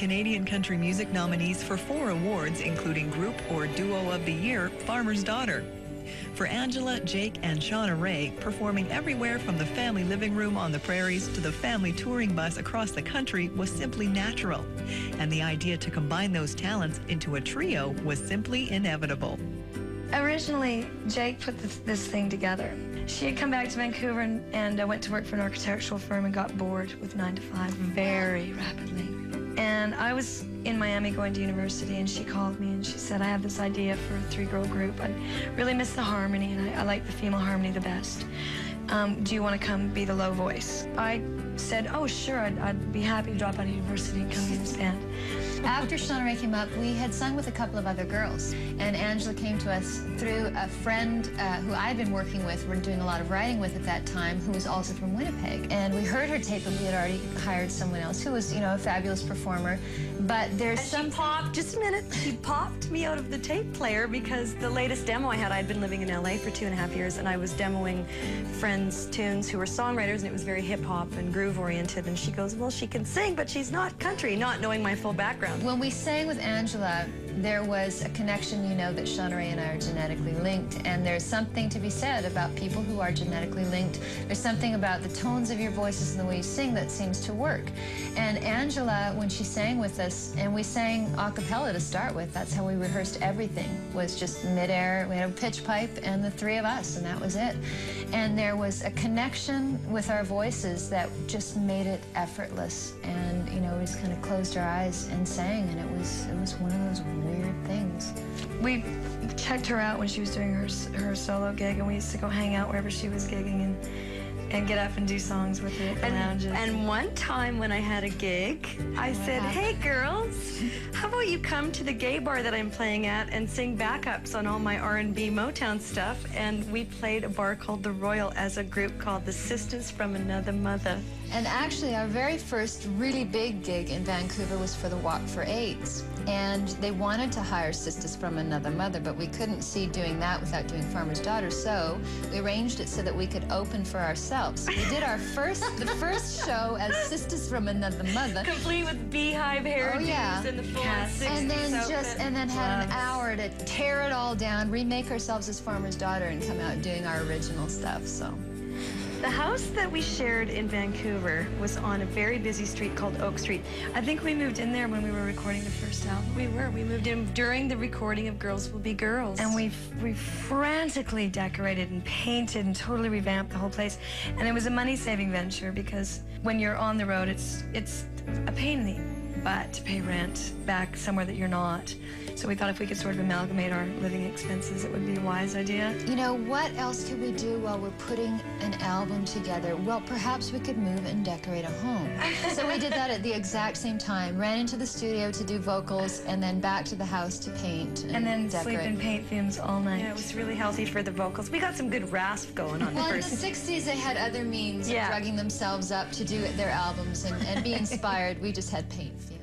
Canadian country music nominees for 4 awards, including Group or Duo of the Year, Farmer's Daughter. For Angela, Jake, and Shauna Ray, performing everywhere from the family living room on the prairies to the family touring bus across the country was simply natural. And the idea to combine those talents into a trio was simply inevitable. Originally, Jake put this thing together. She had come back to Vancouver and went to work for an architectural firm and got bored with 9 to 5 very rapidly. And I was in Miami going to university, and she called me and she said, I have this idea for a 3-girl group. I really miss the harmony, and I like the female harmony the best. Do you want to come be the low voice? I said, oh, sure, I'd be happy to drop out of university and come be in this band. After Shauna Ray came up, we had sung with a couple of other girls, and Angela came to us through a friend who I'd been working with, we're doing a lot of writing with at that time, who was also from Winnipeg. And we heard her tape, and we had already hired someone else who was, you know, a fabulous performer. But there's some... Just a minute, she popped me out of the tape player because the latest demo I had, I'd been living in LA for 2.5 years, and I was demoing friends' tunes who were songwriters, and it was very hip-hop and groove-oriented. And she goes, well, she can sing, but she's not country, not knowing my full background. When we sang with Angela, there was a connection, you know, that Shauna Ray and I are genetically linked, and there's something to be said about people who are genetically linked. There's something about the tones of your voices and the way you sing that seems to work. And Angela, when she sang with us, and we sang a cappella to start with, that's how we rehearsed everything, was just midair. We had a pitch pipe and the 3 of us, and that was it. And there was a connection with our voices that just made it effortless. And, you know, we just kind of closed our eyes and sang, and it was one of those weird things. We checked her out when she was doing her solo gig, and we used to go hang out wherever she was gigging and get up and do songs with her at the lounges. And one time when I had a gig, I said, hey girls, how about you come to the gay bar that I'm playing at and sing backups on all my R&B Motown stuff? And we played a bar called The Royal as a group called the Sisters from Another Mother. And actually, our very first really big gig in Vancouver was for the Walk for AIDS. And they wanted to hire Sisters from Another Mother, but we couldn't see doing that without doing Farmer's Daughter, so we arranged it so that we could open for ourselves. We did our the first show as Sisters from Another Mother. Complete with beehive hairdos and the full and then had an hour to tear it all down, remake ourselves as Farmer's Daughter, and come out doing our original stuff, so. The house that we shared in Vancouver was on a very busy street called Oak Street. I think we moved in there when we were recording the first album. We moved in during the recording of Girls Will Be Girls. And we frantically decorated and painted and totally revamped the whole place. And it was a money-saving venture because when you're on the road, it's a pain in the butt to pay rent back somewhere that you're not. So we thought if we could sort of amalgamate our living expenses, it would be a wise idea. You know, what else could we do while we're putting an album together? Well, perhaps we could move and decorate a home. So we did that at the exact same time. Ran into the studio to do vocals, and then back to the house to paint and then decorate. Sleep in paint fumes all night. Yeah, it was really healthy for the vocals. We got some good rasp going on. Well, in the 60s, they had other means of drugging themselves up to do their albums and be inspired. We just had paint fumes.